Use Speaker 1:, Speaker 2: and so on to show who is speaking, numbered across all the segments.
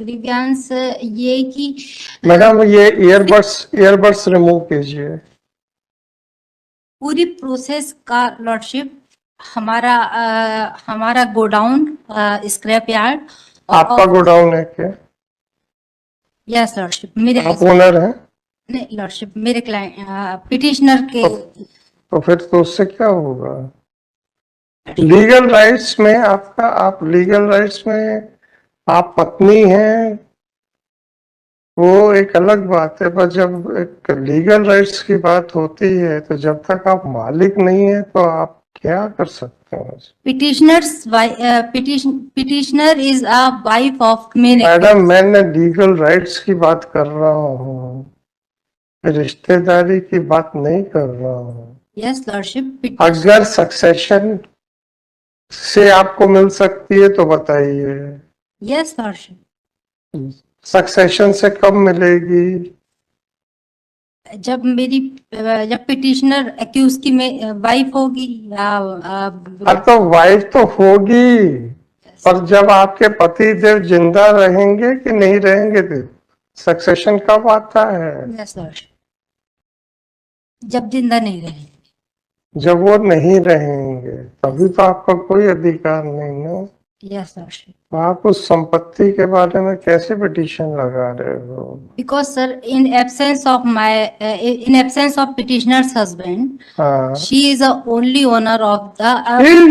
Speaker 1: Grievance ये कि
Speaker 2: madam ये ईयरबड्स रिमूव कीजिए।
Speaker 1: पूरी प्रोसेस का लॉर्डशिप हमारा गोडाउन स्क्रैप यार्ड
Speaker 2: आपका गोडाउन है क्या?
Speaker 1: यस लॉर्डशिप मेरे
Speaker 2: आप ओनर हैं?
Speaker 1: नहीं लॉर्डशिप मेरे क्लाइंट पिटिशनर के
Speaker 2: तो फिर तो उससे क्या होगा? लीगल राइट्स में आप लीगल राइट्स में आप पत्नी हैं, वो एक अलग बात है, पर जब एक लीगल राइट्स की बात होती है तो जब तक आप मालिक नहीं है तो आप क्या कर सकते हैं?
Speaker 1: Petitioner is a wife of
Speaker 2: madam मैंने लीगल राइट्स की बात कर रहा हूँ, रिश्तेदारी की बात नहीं कर रहा हूँ।
Speaker 1: यस लॉर्डशिप
Speaker 2: अगर सक्सेशन से आपको मिल सकती है तो बताइए।
Speaker 1: यस लॉर्डशिप
Speaker 2: सक्सेशन से कब मिलेगी?
Speaker 1: जब पिटिशनर एक्यूज की वाइफ होगी
Speaker 2: तो वाइफ तो होगी, पर जब आपके पति देव जिंदा रहेंगे कि नहीं रहेंगे तो सक्सेशन कब आता है?
Speaker 1: यस लॉर्डशिप जब जिंदा नहीं रहेंगे।
Speaker 2: जब वो नहीं रहेंगे तभी तो आपका कोई अधिकार नहीं ना।
Speaker 1: यस लॉर्डशिप
Speaker 2: आप उस संपत्ति के बारे में कैसे पिटीशन लगा रहे हो?
Speaker 1: Because sir in absence of petitioners husband she is the only owner of the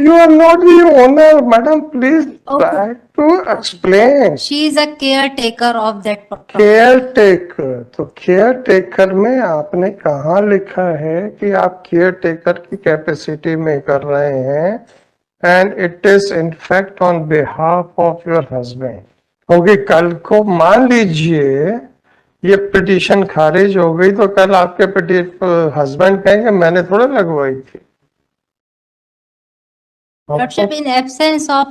Speaker 2: you are not the owner, madam, please try to explain.
Speaker 1: She is a care taker of that
Speaker 2: care taker, तो care taker में आपने कहा लिखा है कि आप care taker की capacity में कर रहे हैं, and it is in fact on behalf of your husband. क्योंकि कल को मान लीजिए ये पिटीशन खारिज हो गई तो कल आपके हस्बैंड कहेंगे मैंने थोड़ा लगवाई थी।
Speaker 1: Lordship in absence of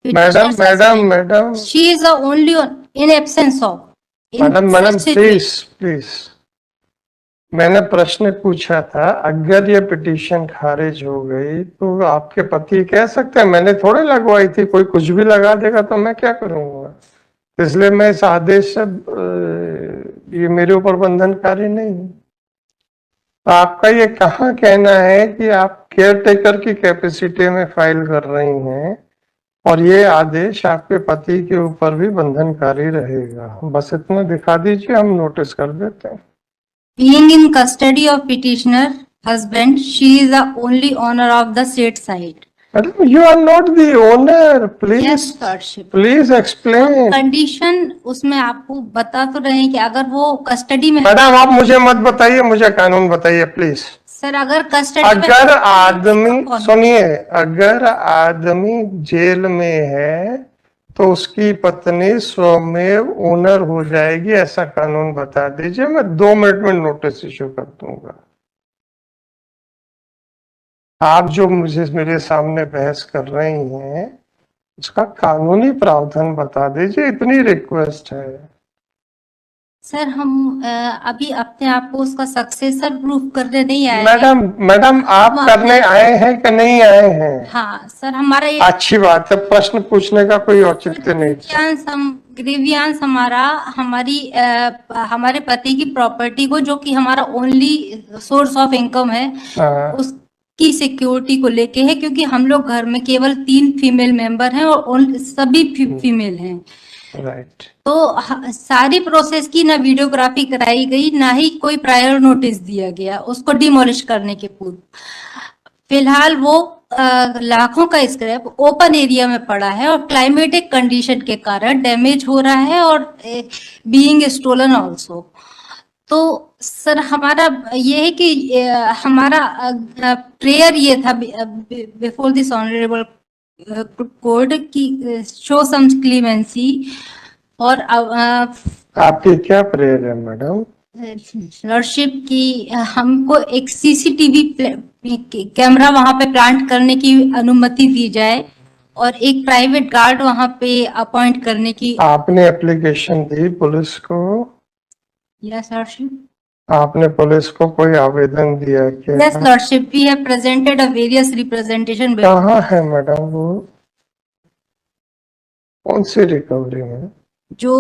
Speaker 2: madam
Speaker 1: she is the only in absence of
Speaker 2: madam please मैंने प्रश्न पूछा था, अगर ये पिटीशन खारिज हो गई तो आपके पति कह सकते हैं मैंने थोड़े लगवाई थी, कोई कुछ भी लगा देगा तो मैं क्या करूंगा? इसलिए मैं इस आदेश से ये मेरे ऊपर बंधनकारी नहीं है। तो आपका ये कहाँ कहना है कि आप केयर टेकर की कैपेसिटी में फाइल कर रही हैं और ये आदेश आपके पति के ऊपर भी बंधनकारी रहेगा? बस इतना दिखा दीजिए, हम नोटिस कर देते हैं।
Speaker 1: Being in custody of petitioner husband, she is the only owner of the said site.
Speaker 2: Madam, you are not the owner. Please,
Speaker 1: Yes, lordship.
Speaker 2: Please explain.
Speaker 1: Condition उसमें आपको बता तो रहे हैं कि अगर वो कस्टडी में।
Speaker 2: मैडम आप मुझे मत बताइए, मुझे कानून बताइए प्लीज।
Speaker 1: सर अगर कस्टडी
Speaker 2: अगर आदमी सुनिए, अगर आदमी जेल में है तो उसकी पत्नी स्वमेव ओनर हो जाएगी, ऐसा कानून बता दीजिए, मैं 2 मिनट में नोटिस इशू कर दूंगा। आप जो मुझे मेरे सामने बहस कर रही हैं उसका कानूनी प्रावधान बता दीजिए, इतनी रिक्वेस्ट है।
Speaker 1: सर हम अभी अपने आप को उसका सक्सेसर प्रूफ करने नहीं आए।
Speaker 2: मैडम आप करने आए हैं कि नहीं आए हैं?
Speaker 1: हाँ सर हमारा ये
Speaker 2: अच्छी बात है, प्रश्न पूछने का कोई औचित्य नहीं।
Speaker 1: ग्रीवियंस हमारे पति की प्रॉपर्टी को, जो कि हमारा ओनली सोर्स ऑफ इनकम है, उसकी सिक्योरिटी को लेके है, क्योंकि हम लोग घर में केवल 3 फीमेल मेंबर हैं और सभी फीमेल हैं।
Speaker 2: राइट।
Speaker 1: तो सारी प्रोसेस की ना वीडियोग्राफी कराई गई, ना ही कोई प्रायर नोटिस दिया गया उसको डिमोलिश करने के पूर्व। फिलहाल वो लाखों का स्क्रैप ओपन एरिया में पड़ा है और क्लाइमेटिक कंडीशन के कारण डैमेज हो रहा है और बीइंग स्टोलन आल्सो। तो सर हमारा ये है कि हमारा प्रेयर ये था बिफोर दिस ऑनरेबल कोर्ट की शो सम क्लीमेंसी। और
Speaker 2: आपकी क्या प्रेयर है मैडम?
Speaker 1: लॉर्डशिप की हमको एक सीसीटीवी कैमरा वहां पे प्लांट करने की अनुमति दी जाए और एक प्राइवेट गार्ड वहां पे अपॉइंट करने की।
Speaker 2: आपने एप्लीकेशन दी पुलिस को?
Speaker 1: Yes lordship.
Speaker 2: आपने पुलिस को कोई आवेदन दिया क्या?
Speaker 1: Yes lordship, we have presented a various representation.
Speaker 2: कहाँ है मैडम वो? कौन सी रिकवरी में?
Speaker 1: जो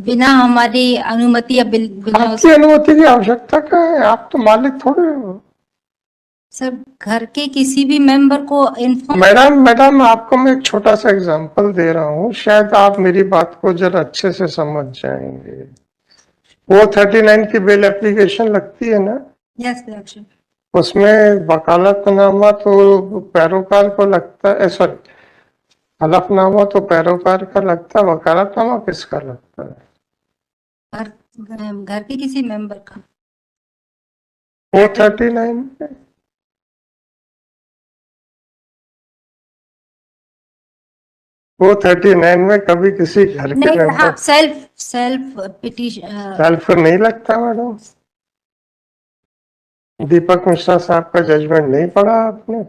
Speaker 1: बिना हमारी अनुमति या बिना
Speaker 2: आपकी अनुमति की आवश्यकता क्या है? आप तो मालिक थोड़े हो।
Speaker 1: सर घर के किसी भी मेंबर को इन्फॉर्म।
Speaker 2: मैडम आपको मैं एक छोटा सा एग्जांपल दे रहा हूँ, शायद आप मेरी बात को जरा अच्छे से समझ जाएंगे। वो 39 की बेल एप्लीकेशन लगती है ना,
Speaker 1: यस सर।
Speaker 2: उसमें वकालतनामा तो पैरोकार को लगता है, सॉरी, हलफनामा तो पैरोकार का लगता है, वकालतनामा किसका लगता है?
Speaker 1: घर के किसी मेंबर का।
Speaker 2: वो 39 वो 39 में कभी किसी घर के
Speaker 1: नहीं,
Speaker 2: मेंबर
Speaker 1: हाँ, सेल्फ पिटीशन।
Speaker 2: सेल्फ नहीं लगता मैडम। दीपक मिश्रा साहब का जजमेंट नहीं पढ़ा आपने?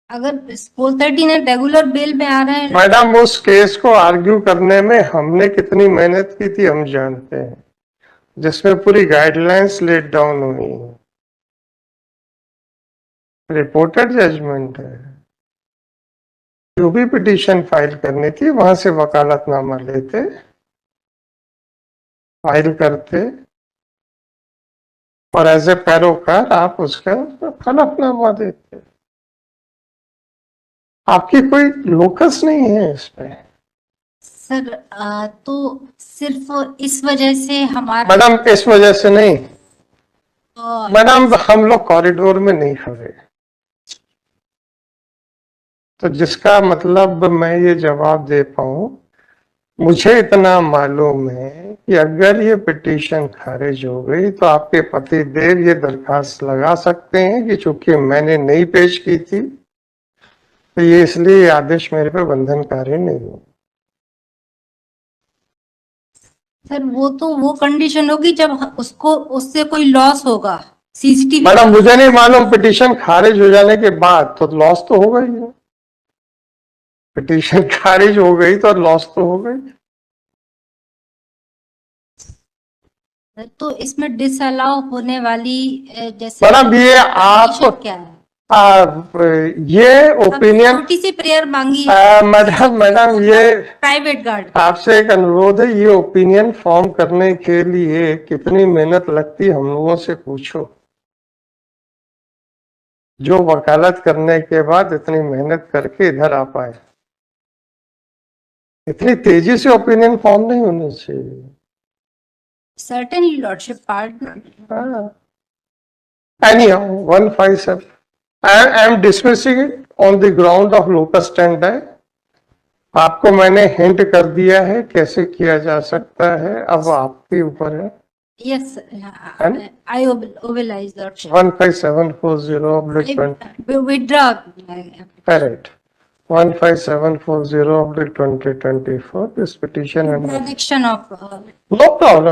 Speaker 1: अगर 439 रेगुलर बेल में आ रहे हैं।
Speaker 2: मैडम उस केस को आर्ग्यू करने में हमने कितनी मेहनत की थी हम जानते हैं, जिसमें पूरी गाइडलाइंस लेट डाउन हुई, रिपोर्टेड जजमेंट है। जो भी पिटीशन फाइल करनी थी वहां से वकालतनामा लेते, फाइल करते, और एज ए पैरोकार आप उसका हलफनामा देते। आपकी कोई लोकस नहीं है इसमें।
Speaker 1: सर तो सिर्फ इस वजह से हमारा।
Speaker 2: मैडम इस वजह से नहीं,
Speaker 1: अ,
Speaker 2: मैडम हम लोग कॉरिडोर में नहीं खड़े, तो जिसका मतलब मैं ये जवाब दे पाऊं, मुझे इतना मालूम है कि अगर ये पिटीशन खारिज हो गई तो आपके पति देव ये दरखास्त लगा सकते हैं कि चूंकि मैंने नहीं पेश की थी तो ये इसलिए आदेश मेरे पे बंधनकारी नहीं हो।
Speaker 1: सर वो कंडीशन होगी जब उसको उससे कोई लॉस होगा। सीसीटीवी।
Speaker 2: मैडम मुझे नहीं मालूम, पिटीशन खारिज हो जाने के बाद तो लॉस तो होगा ही है। पिटीशन खारिज हो गई तो लॉस तो हो गई।
Speaker 1: तो इसमें डिसअलाउ होने वाली जैसे
Speaker 2: मैडम ये आप
Speaker 1: क्या है?
Speaker 2: ये ओपिनियन,
Speaker 1: छोटी सी प्रेयर मांगी है
Speaker 2: मैडम ये
Speaker 1: प्राइवेट गार्ड।
Speaker 2: आपसे एक अनुरोध है, ये ओपिनियन फॉर्म करने के लिए कितनी मेहनत लगती हम लोगों से पूछो, जो वकालत करने के बाद इतनी मेहनत करके इधर आ पाए। इतनी तेजी से ओपिनियन फॉर्म नहीं होनी चाहिए।
Speaker 1: Certainly, Lordship, pardon.
Speaker 2: Anyhow, 157. I am dismissing it on the ground of locus standi. आपको मैंने हिंट कर दिया है कैसे किया जा सकता है, अब आपके ऊपर है।
Speaker 1: Yes, I oblige, Lordship.
Speaker 2: 15740/20.
Speaker 1: Withdraw.
Speaker 2: Correct. 15740/2024. This petition and
Speaker 1: Prediction of.
Speaker 2: no problem.